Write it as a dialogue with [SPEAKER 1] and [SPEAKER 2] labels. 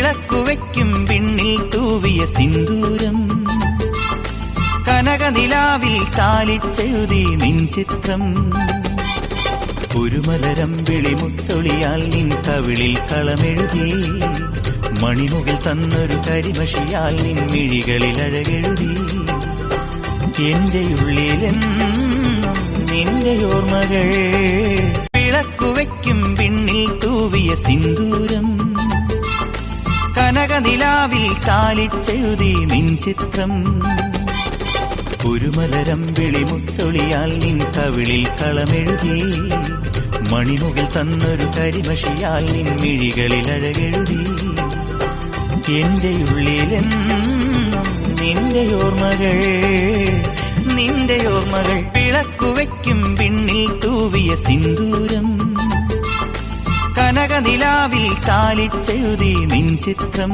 [SPEAKER 1] വിളക്കുവയ്ക്കും വിണ്ണിൽ തൂവിയ സിന്ദൂരം കനകനിലാവിൽ ചാലിച്ചെഴുതി നിൻ ചിത്രം ഒരു മലരം വിളിമുത്തൊളിയാൽ നിൻ കവിളിൽ കളമെഴുതി മണിമുകിൽ തന്നൊരു കരിമഷിയാൽ നിൻ മിഴികളിൽ അഴകെഴുതി എന്റെ ഉള്ളിലെന്നും നിന്റെ ഓർമ്മകൾ വിളക്കുവയ്ക്കും വിണ്ണിൽ തൂവിയ സിന്ദൂരം കനകനിലാവിൽ ചാലിച്ചെഴുതി നിൻ ചിത്രം ഒരു മലരം വിളിമുത്തൊളിയാൽ നിൻ കവിളിൽ കളമെഴുതി മണിമുകിൽ തന്നൊരു കരിമഷിയാൽ നിൻ മിഴികളിൽ അഴകെഴുതി എന്റെ ഉള്ളിലെന്നും നിന്റെ ഓർമ്മകൾ നിന്റെ ഓർമ്മകൾ വിളക്കുവയ്ക്കും വിണ്ണിൽ തൂവിയ സിന്ദൂരം കനകനിലാവിൽ ചാലിച്ചെഴുതി നിൻ ചിത്രം